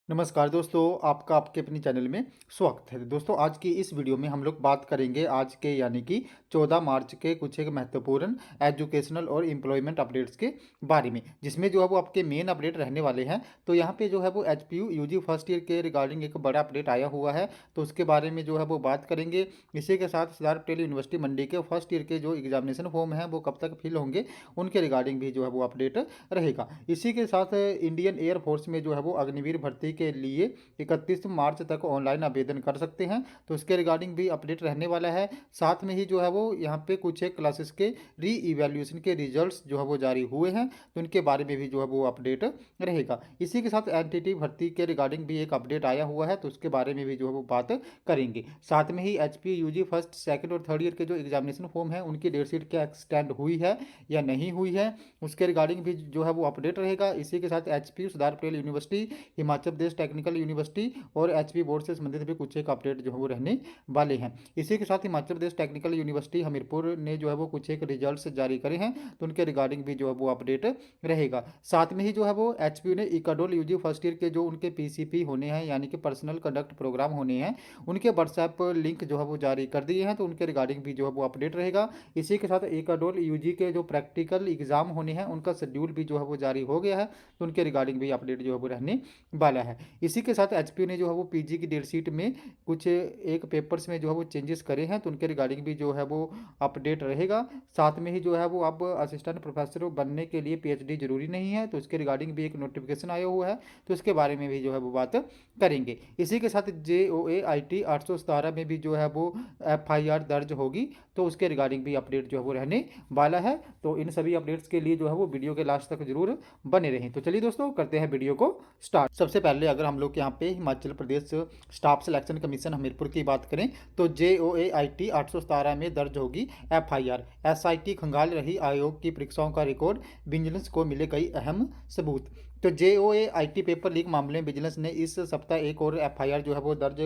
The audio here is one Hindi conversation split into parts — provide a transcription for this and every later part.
नमस्कार दोस्तों, आपका आपके अपने चैनल में स्वागत है। दोस्तों, आज की इस वीडियो में हम लोग बात करेंगे आज के यानी कि 14 मार्च के कुछ एक महत्वपूर्ण एजुकेशनल और एम्प्लॉयमेंट अपडेट्स के बारे में, जिसमें जो है वो आपके मेन अपडेट रहने वाले हैं। तो यहाँ पे जो है वो एचपीयू यूजी फर्स्ट ईयर के रिगार्डिंग एक बड़ा अपडेट आया हुआ है, तो उसके बारे में जो है वो बात करेंगे। इसी के साथ सरदार पटेल यूनिवर्सिटी मंडी के फर्स्ट ईयर के जो एग्जामिनेशन फॉर्म हैं वो कब तक फिल होंगे, उनके रिगार्डिंग भी जो है वो अपडेट रहेगा। इसी के साथ इंडियन एयरफोर्स में जो है वो अग्निवीर भर्ती के लिए 31 मार्च तक ऑनलाइन आवेदन कर सकते हैं, तो इसके रिगार्डिंग भी अपडेट रहने वाला है। साथ में ही जो है वो यहाँ पे कुछ एक क्लासेस के री इवैल्यूएशन के रिजल्ट्स जो है वो जारी हुए हैं, तो उनके बारे में भी जो है वो अपडेट रहेगा। इसी के साथ एनटीटी भर्ती के रिगार्डिंग भी एक अपडेट आया हुआ है, तो उसके बारे में भी जो है वो बात करेंगे। साथ में ही एचपी यूजी फर्स्ट सेकंड और थर्ड ईयर के जो एग्जामिनेशन फॉर्म है उनकी डेट शीट क्या एक्सटेंड हुई है या नहीं हुई है, उसके रिगार्डिंग भी जो है वो अपडेट रहेगा। इसी के साथ HP Sardar Patel university, Himachal Pradesh technical university और एचपी बोर्ड से संबंधित भी कुछ एक अपडेट जो है वो रहने वाले हैं। इसी के साथ हिमाचल प्रदेश टेक्निकल यूनिवर्सिटी हमीरपुर ने जो है वो कुछ एक रिजल्ट्स जारी करे हैं, तो उनके रिगार्डिंग भी जो है वो अपडेट रहेगा। साथ में ही जो है वो एचपी ने इकाडोल यूजी फर्स्ट ईयर के जो उनके पीसीपी होने हैं यानी कि पर्सनल कंडक्ट प्रोग्राम होने हैं, उनके व्हाट्सएप लिंक जो है वो जारी कर दिए हैं, तो उनके रिगार्डिंग भी जो है वो अपडेट रहेगा। इसी के साथ इकाडोल यूजी के जो प्रैक्टिकल एग्जाम होने हैं उनका शेड्यूल भी जो है वो जारी हो गया है, तो उनके रिगार्डिंग भी अपडेट जो है वो रहने वाला है। इसी के साथ एचपी ने जो है वो पीजी की डेट शीट में कुछ एक पेपर्स में जो है वो चेंजेस करे हैं, तो उनके रिगार्डिंग भी जो है वो अपडेट रहेगा। साथ में ही जो है वो अब असिस्टेंट प्रोफेसर बनने के लिए पीएचडी जरूरी नहीं है, तो इसके रिगार्डिंग भी एक नोटिफिकेशन आया हुआ है, तो इसके बारे में भी जो है वो बात करेंगे। इसी के साथ JOA IT 817 में भी जो है वो FIR दर्ज होगी, तो उसके रिगार्डिंग भी अपडेट जो है वो रहने वाला है। तो इन सभी अपडेट्स के लिए जो है वो वीडियो के लास्ट तक जरूर बने रहें। तो चलिए दोस्तों, करते हैं वीडियो को स्टार्ट। सबसे पहले अगर हम लोग यहाँ पे Himachal Pradesh staff selection commission Hamirpur की बात करें, तो JOA IT 817 में दर्ज होगी FIR। SIT खंगाल रही आयोग की परीक्षाओं का रिकॉर्ड, विजिलेंस को मिले कई अहम सबूत। तो JOA IT पेपर लीक मामले में विजिलेंस ने इस सप्ताह एक और FIR जो है वो दर्ज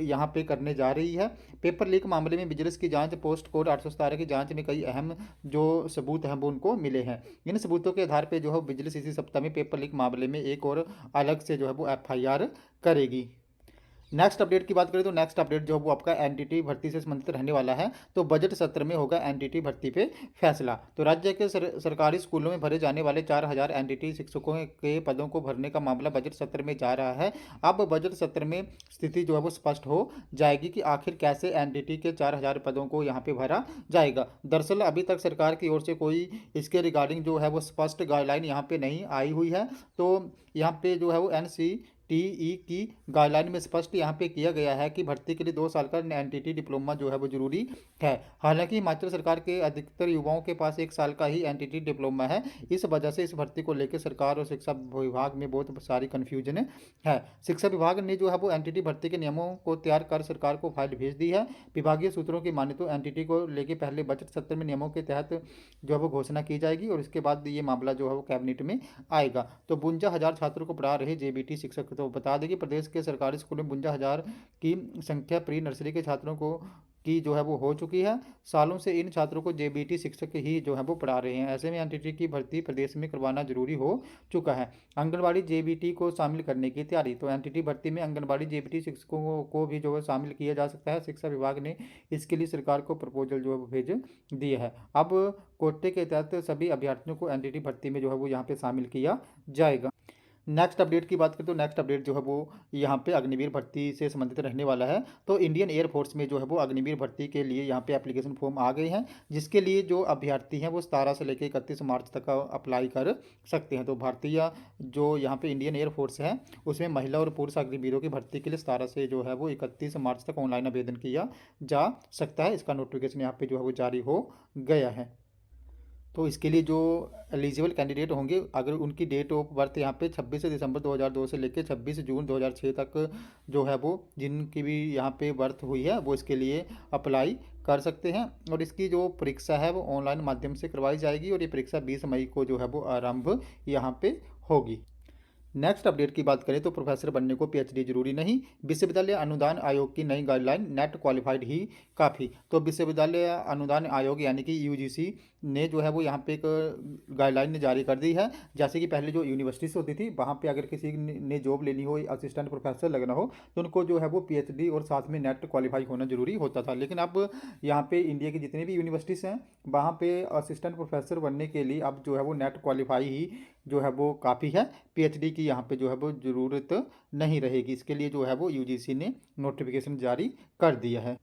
यहाँ पे करने जा रही है। पेपर लीक मामले में विजिलेंस की जांच पोस्ट कोड 817 की जांच में कई अहम जो सबूत हैं वो उनको मिले हैं। इन सबूतों के आधार पर जो है विजिलेंस इसी सप्ताह में पेपर लीक मामले में एक और अलग से जो है वो FIR करेगी। नेक्स्ट अपडेट की बात करें तो नेक्स्ट अपडेट जो है वो आपका एनटीटी भर्ती से संबंधित रहने वाला है। तो बजट सत्र में होगा एनटीटी भर्ती पे फैसला। तो राज्य के सरकारी स्कूलों में भरे जाने वाले 4000 एनटीटी शिक्षकों के पदों को भरने का मामला बजट सत्र में जा रहा है। अब बजट सत्र में स्थिति जो है वो स्पष्ट हो जाएगी कि आखिर कैसे एनटीटी के 4000 पदों को यहाँ पे भरा जाएगा। दरअसल अभी तक सरकार की ओर से कोई इसके रिगार्डिंग जो है वो स्पष्ट गाइडलाइन यहाँ पे नहीं आई हुई है। तो यहाँ पे जो है वो NCTE की गाइडलाइन में स्पष्ट यहाँ पे किया गया है कि भर्ती के लिए 2 साल का एनटीटी डिप्लोमा जो है वो जरूरी है। हालांकि हिमाचल सरकार के अधिकतर युवाओं के पास 1 साल का ही एनटीटी डिप्लोमा है। इस वजह से इस भर्ती को लेकर सरकार और शिक्षा विभाग में बहुत सारी कन्फ्यूजन है। शिक्षा विभाग ने जो है वो एनटीटी भर्ती के नियमों को तैयार कर सरकार को फाइल भेज दी है। विभागीय सूत्रों की माने तो एनटीटी को लेकर पहले बजट सत्र में नियमों के तहत जो है वो घोषणा की जाएगी और इसके बाद ये मामला जो है वो कैबिनेट में आएगा। तो 52,000 छात्रों को पढ़ा रहे जेबीटी शिक्षक, तो बता दें कि प्रदेश के सरकारी स्कूलों में 52,000 की संख्या प्री नर्सरी के छात्रों को की जो है वो हो चुकी है। सालों से इन छात्रों को जेबीटी शिक्षक ही जो है वो पढ़ा रहे हैं। ऐसे में एनटीटी की भर्ती प्रदेश में करवाना जरूरी हो चुका है। आंगनबाड़ी जेबीटी को शामिल करने की तैयारी, तो एनटीटी भर्ती में आंगनबाड़ी जेबीटी शिक्षकों को भी जो है शामिल किया जा सकता है। शिक्षा विभाग ने इसके लिए सरकार को प्रपोजल जो है वो भेज दिया है। अब कोटे के तहत सभी अभ्यर्थियों को एनटीटी भर्ती में जो है वो यहाँ पे शामिल किया जाएगा। नेक्स्ट अपडेट की बात करें तो नेक्स्ट अपडेट जो है वो यहाँ पे अग्निवीर भर्ती से संबंधित रहने वाला है। तो इंडियन एयरफोर्स में जो है वो अग्निवीर भर्ती के लिए यहाँ पे एप्लीकेशन फॉर्म आ गए हैं, जिसके लिए जो अभ्यर्थी हैं वो 17 से लेकर 31 मार्च तक अप्लाई कर सकते हैं। तो भारतीय जो यहाँ पे इंडियन एयरफोर्स है उसमें महिला और पुरुष अग्निवीरों की भर्ती के लिए 17 से जो है वो 31 मार्च तक ऑनलाइन आवेदन किया जा सकता है। इसका नोटिफिकेशन यहाँ पे जो है वो जारी हो गया है। तो इसके लिए जो एलिजिबल कैंडिडेट होंगे, अगर उनकी डेट ऑफ बर्थ यहाँ पे 26 दिसंबर 2002 से लेकर 26 जून 2006 तक जो है वो जिनकी भी यहाँ पे बर्थ हुई है वो इसके लिए अप्लाई कर सकते हैं। और इसकी जो परीक्षा है वो ऑनलाइन माध्यम से करवाई जाएगी और ये परीक्षा 20 मई को जो है वो आरंभ यहाँ पे होगी। नेक्स्ट अपडेट की बात करें तो प्रोफेसर बनने को पीएचडी जरूरी नहीं, विश्वविद्यालय अनुदान आयोग की नई गाइडलाइन नेट क्वालिफाइड ही काफ़ी। तो विश्वविद्यालय अनुदान आयोग यानी कि यूजीसी ने जो है वो यहाँ पे एक गाइडलाइन जारी कर दी है। जैसे कि पहले जो यूनिवर्सिटीज होती थी वहाँ पे अगर किसी ने जॉब लेनी हो, असिस्टेंट प्रोफेसर लगना हो, तो उनको जो है वो पीएचडी और साथ में नेट क्वालिफाई होना जरूरी होता था। लेकिन अब यहाँ पे इंडिया की जितनी भी यूनिवर्सिटीज़ हैं वहाँ पे असिस्टेंट प्रोफेसर बनने के लिए अब जो है वो नेट क्वालिफाई ही जो है वो काफ़ी है। पीएचडी की यहाँ पे जो है वो ज़रूरत नहीं रहेगी। इसके लिए जो है वो यूजीसी ने नोटिफिकेशन जारी कर दिया है।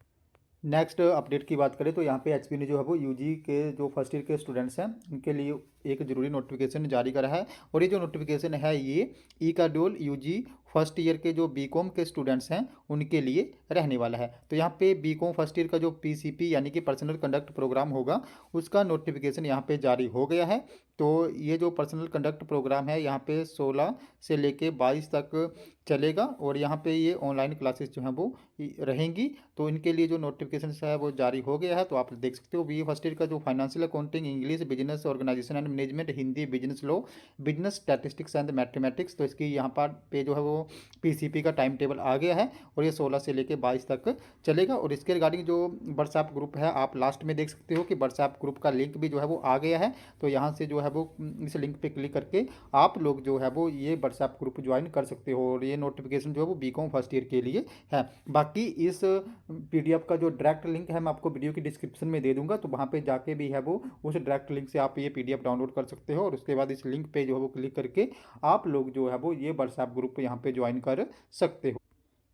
नेक्स्ट अपडेट की बात करें तो यहाँ पे एचपी ने जो है वो यूजी के जो फर्स्ट ईयर के स्टूडेंट्स हैं उनके लिए एक जरूरी नोटिफिकेशन जारी करा है। और ये जो नोटिफिकेशन है ये ई कार्ड्यूल यूजी फर्स्ट ईयर के जो बीकॉम के स्टूडेंट्स हैं उनके लिए रहने वाला है। तो यहाँ पे बीकॉम फर्स्ट ईयर का जो पीसीपी यानी कि पर्सनल कंडक्ट प्रोग्राम होगा उसका नोटिफिकेशन यहाँ पे जारी हो गया है। तो ये जो पर्सनल कंडक्ट प्रोग्राम है यहाँ पे 16 से लेके 22 तक चलेगा और यहाँ पे ये ऑनलाइन क्लासेस जो हैं वो रहेंगी। तो इनके लिए जो नोटिफिकेशन है वो जारी हो गया है। तो आप देख सकते हो बी फर्स्ट ईयर का जो financial accounting, English, business organisation and management, Hindi, business law, business statistics and mathematics, तो इसकी यहाँ पर पे जो है वो पीसीपी का टाइम टेबल आ गया है और ये 16 से लेके 22 तक चलेगा। और इसके रिगार्डिंग जो व्हाट्सएप ग्रुप है आप लास्ट में देख सकते हो कि व्हाट्सएप ग्रुप का लिंक भी जो है वो आ गया है। तो यहाँ से जो है वो इस लिंक पे क्लिक करके आप लोग जो है वो ये व्हाट्सएप ग्रुप ज्वाइन कर सकते हो। और ये नोटिफिकेशन जो है वो बीकॉम फर्स्ट ईयर के लिए है। बाकी इस पीडीएफ का जो डायरेक्ट लिंक है मैं आपको वीडियो की डिस्क्रिप्शन में दे दूंगा, तो वहाँ पे जाके भी है वो उस डायरेक्ट लिंक से आप ये पीडीएफ डाउनलोड कर सकते हो। और उसके बाद इस लिंक पे जो है वो क्लिक करके आप लोग जो है वो ये व्हाट्सएप ग्रुप यहाँ पे ज्वाइन कर सकते हो।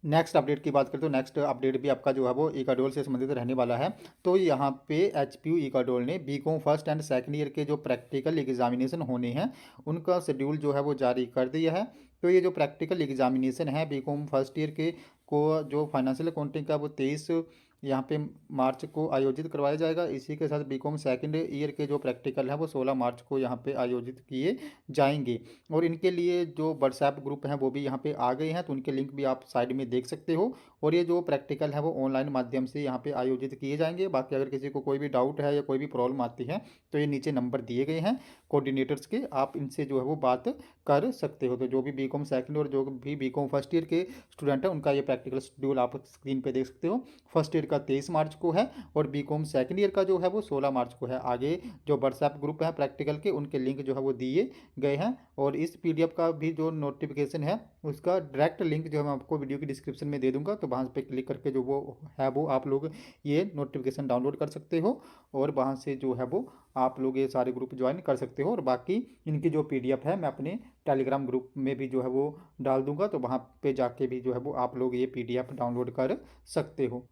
नेक्स्ट अपडेट की बात करें तो नेक्स्ट अपडेट भी आपका जो है वो इकाडोल से संबंधित रहने वाला है। तो यहाँ पे एचपीयू इकाडोल ने BCom first and second year के जो प्रैक्टिकल एग्जामिनेशन होने हैं उनका शेड्यूल जो है वो जारी कर दिया है। तो ये जो प्रैक्टिकल एग्जामिनेशन है बीकॉम फर्स्ट ईयर के को जो फाइनेंशियल अकाउंटिंग का वो 23 यहाँ पे मार्च को आयोजित करवाया जाएगा। इसी के साथ बीकॉम सेकंड ईयर के जो प्रैक्टिकल है वो 16 मार्च को यहाँ पे आयोजित किए जाएंगे। और इनके लिए जो व्हाट्सएप ग्रुप हैं वो भी यहाँ पे आ गए हैं, तो उनके लिंक भी आप साइड में देख सकते हो। और ये जो प्रैक्टिकल है वो ऑनलाइन माध्यम से यहाँ पे आयोजित किए जाएंगे। बाकी अगर किसी को कोई भी डाउट है या कोई भी प्रॉब्लम आती है तो ये नीचे नंबर दिए गए हैं कोऑर्डिनेटर्स के, आप इनसे जो है वो बात कर सकते हो। तो जो भी बीकॉम सेकंड और जो भी बीकॉम फर्स्ट ईयर के स्टूडेंट हैं उनका ये प्रैक्टिकल शेड्यूल आप स्क्रीन पे देख सकते हो। फर्स्ट ईयर का 23 मार्च को है और बीकॉम सेकंड ईयर का जो है वो 16 मार्च को है। आगे जो व्हाट्सएप ग्रुप है प्रैक्टिकल के उनके लिंक जो है वो दिए गए हैं। और इस पीडीएफ का भी जो नोटिफिकेशन है उसका डायरेक्ट लिंक जो है मैं आपको वीडियो की डिस्क्रिप्शन में दे दूंगा, तो वहाँ पे क्लिक करके जो वो है वो आप लोग ये नोटिफिकेशन डाउनलोड कर सकते हो और वहाँ से जो है वो आप लोग ये सारे ग्रुप ज्वाइन कर सकते हो। और बाकी इनकी जो पीडीएफ है मैं अपने टेलीग्राम ग्रुप में भी जो है वो डाल दूंगा, तो वहाँ पे जाके भी जो है वो आप लोग ये पीडीएफ डाउनलोड कर सकते हो।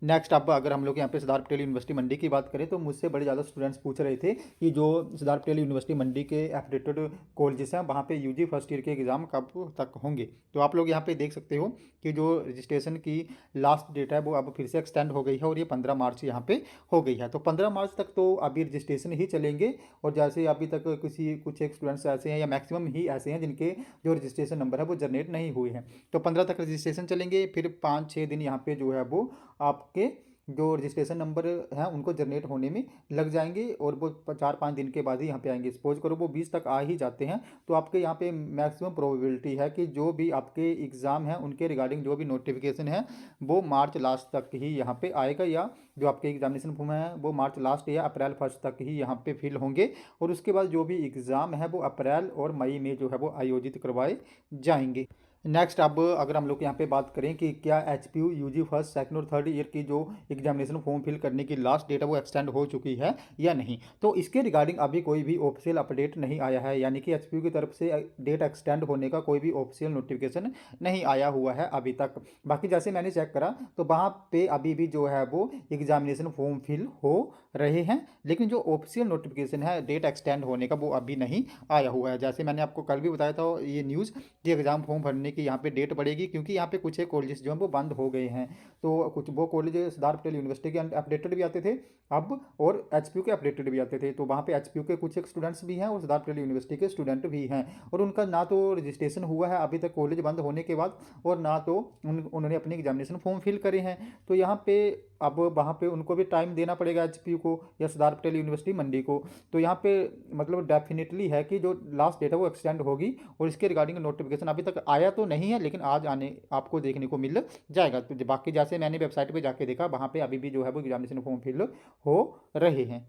नेक्स्ट अब अगर हम लोग यहाँ पे सरदार पटेल यूनिवर्सिटी मंडी की बात करें तो मुझसे बड़े ज़्यादा स्टूडेंट्स पूछ रहे थे कि जो सरदार पटेल यूनिवर्सिटी मंडी के एफिलेटेड कॉलेजेस हैं वहाँ पे यूजी फर्स्ट ईयर के एग्ज़ाम कब तक होंगे। तो आप लोग यहाँ पे देख सकते हो कि जो रजिस्ट्रेशन की लास्ट डेट है वो अब फिर से एक्सटेंड हो गई है और ये 15 मार्च यहाँ पे हो गई है। तो 15 मार्च तक तो अभी रजिस्ट्रेशन ही चलेंगे। और जैसे अभी तक कुछ एक स्टूडेंट्स ऐसे हैं या मैक्सिमम ही ऐसे हैं जिनके जो रजिस्ट्रेशन नंबर है वो जनरेट नहीं हुए हैं, तो 15 तक रजिस्ट्रेशन चलेंगे। फिर 5-6 दिन यहाँ पे जो है वो आपके जो रजिस्ट्रेशन नंबर हैं उनको जनरेट होने में लग जाएंगे और वो 4-5 दिन के बाद ही यहाँ पे आएंगे। सपोज करो वो 20 तक आ ही जाते हैं तो आपके यहाँ पे मैक्सिमम प्रोबेबिलिटी है कि जो भी आपके एग्ज़ाम हैं उनके रिगार्डिंग जो भी नोटिफिकेशन है वो मार्च लास्ट तक ही यहाँ पे आएगा, या जो आपके एग्जामिनेशन फॉर्म है वो मार्च लास्ट या अप्रैल फर्स्ट तक ही यहाँ पे फिल होंगे। और उसके बाद जो भी एग्ज़ाम है वो अप्रैल और मई में जो है वो आयोजित करवाए जाएंगे। नेक्स्ट अब अगर हम लोग यहाँ पे बात करें कि क्या H P U UG first second और थर्ड ईयर की जो एग्जामिनेशन फॉर्म फिल करने की लास्ट डेट है वो एक्सटेंड हो चुकी है या नहीं, तो इसके रिगार्डिंग अभी कोई भी ऑफिशियल अपडेट नहीं आया है। यानी कि एच पी यू की तरफ से डेट एक्सटेंड होने का कोई भी ऑफिशियल नोटिफिकेशन नहीं आया हुआ है अभी तक। बाकी जैसे मैंने चेक करा तो वहाँ पे अभी भी जो है वो एग्जामिनेशन फॉर्म फिल हो रहे हैं, लेकिन जो ऑफिशियल नोटिफिकेशन है डेट एक्सटेंड होने का वो अभी नहीं आया हुआ है। जैसे मैंने आपको कल भी बताया था ये न्यूज़ कि एग्ज़ाम फॉर्म भरने की यहाँ पे डेट बढ़ेगी, क्योंकि यहाँ पे कुछ एक कॉलेजेस जो हैं वो बंद हो गए हैं। तो कुछ वो कॉलेज सरदार पटेल यूनिवर्सिटी के अपडेटेड भी आते थे अब और एच पी यू के अपडेटेड भी आते थे। तो वहाँ पे एच पी यू के कुछ एक स्टूडेंट्स भी हैं और सरदार पटेल यूनिवर्सिटी के स्टूडेंट भी हैं, और उनका ना तो रजिस्ट्रेशन हुआ है अभी तक कॉलेज बंद होने के बाद और ना तो उन्होंने अपने एग्जामिनेशन फॉर्म फिल करे हैं। तो यहाँ पे अब वहाँ पे उनको भी टाइम देना पड़ेगा एचपीयू को या सरदार पटेल यूनिवर्सिटी मंडी को। तो यहाँ पे मतलब डेफिनेटली है कि जो लास्ट डेट है वो एक्सटेंड होगी, और इसके रिगार्डिंग नोटिफिकेशन अभी तक आया तो नहीं है, लेकिन आज आने आपको देखने को मिल जाएगा। तो बाकी जैसे मैंने वेबसाइट पे जाके देखा, वहाँ पे अभी भी जो है वो एग्जामिनेशन फॉर्म फिल हो रहे हैं।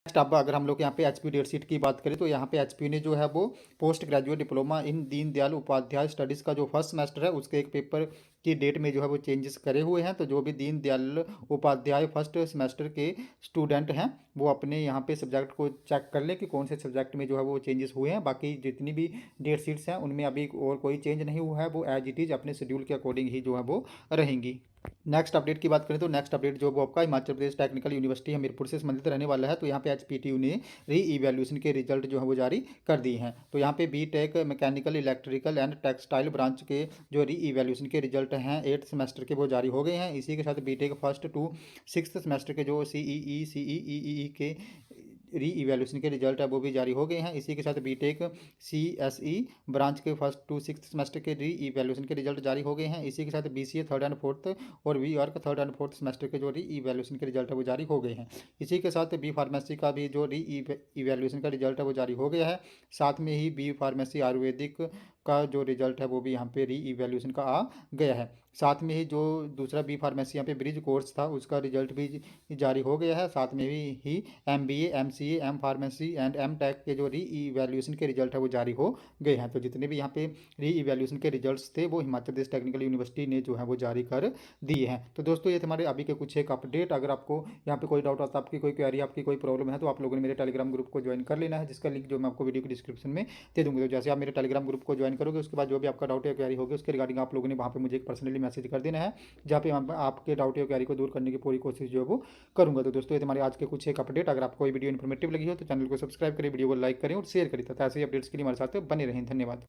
नेक्स्ट अब अगर हम लोग यहाँ पे एचपी डेट शीट की बात करें, तो यहाँ पे एचपी ने जो है वो post graduate diploma in Deendayal Upadhyaya studies का जो फर्स्ट सेमेस्टर है उसके एक पेपर की डेट में जो है वो चेंजेस करे हुए हैं। तो जो भी दीनदयाल उपाध्याय फर्स्ट सेमेस्टर के स्टूडेंट हैं वो अपने यहाँ पे सब्जेक्ट को चेक कर लें कि कौन से सब्जेक्ट में जो है वो चेंजेस हुए हैं। बाकी जितनी भी डेट शीट्स हैं उनमें अभी और कोई चेंज नहीं हुआ है, वो एज इट इज़ अपने शेड्यूल के अकॉर्डिंग ही जो है वो रहेंगी। नेक्स्ट अपडेट की बात करें तो नेक्स्ट अपडेट जो वो आपका हिमाचल प्रदेश टेक्निकल यूनिवर्सिटी हमीरपुर से संबंधित रहने वाला है। तो यहाँ पे एचपीटीयू ने री इवैल्यूएशन के रिजल्ट जो है वो जारी कर दिए हैं। तो यहाँ पे BTech mechanical electrical and textile branch के जो री इवैल्यूएशन के रिजल्ट हैं 8th सेमेस्टर के वो जारी हो गए हैं। इसी के साथ BTech first to 6th semester के जो सीईई के री इवैल्यूएशन के रिजल्ट है वो भी जारी हो गए हैं। इसी के साथ बीटेक सीएसई ब्रांच के फर्स्ट टू 6th सेमेस्टर के री इवैल्यूएशन के रिजल्ट जारी हो गए हैं। इसी के साथ बीसीए थर्ड एंड फोर्थ और B Arch third and fourth semester के जो री इवैल्यूएशन के रिजल्ट है वो जारी हो गए हैं। इसी के साथ बी फार्मेसी का भी जो री इवैल्यूएशन का रिजल्ट है वो जारी हो गया है। साथ में ही बी फार्मेसी आयुर्वेदिक का जो रिजल्ट है वो भी यहाँ पे री इवैल्यूएशन का आ गया है। साथ में ही जो दूसरा बी फार्मेसी यहाँ पे ब्रिज कोर्स था उसका रिजल्ट भी जारी हो गया है। साथ में ही MBA MCA M pharmacy and M tech के जो री इवैल्यूएशन के रिजल्ट है वो जारी हो गए हैं। तो जितने भी यहाँ पे री इवैल्यूएशन के रिजल्ट्स थे वो हिमाचल प्रदेश टेक्निकल यूनिवर्सिटी ने जो है वो जारी कर दिए हैं। तो दोस्तों ये हमारे अभी के कुछ एक अपडेट। अगर आपको यहाँ पे कोई डाउट आता है, आपकी कोई क्वेरी, आपकी कोई प्रॉब्लम है, तो आप लोगों ने मेरे टेलीग्राम ग्रुप को ज्वाइन कर लेना है, जिसका लिंक जो मैं आपको वीडियो की डिस्क्रिप्शन में दे दूँगा। तो जैसे आप मेरे टेलीग्राम ग्रुप को ज्वाइन करोगे उसके बाद जो भी आपका डाउट या क्वेरी होगी उसके रिगार्डिंग आप लोगों ने वहाँ पे मुझे एक पर्सनली मैसेज कर देना है, जहाँ पे मैं आपके डाउट या क्वेरी को दूर करने की पूरी कोशिश जो है वो करूँगा। तो दोस्तों ये हमारे आज के कुछ एक अपडेट। अगर आपको ये वीडियो इन्फॉर्मेटिव लगी हो तो चैनल को सब्सक्राइब करें, वीडियो को लाइक करें और शेयर करें, तथा ऐसे ही अपडेट्स के लिए हमारे साथ बने रहें। धन्यवाद।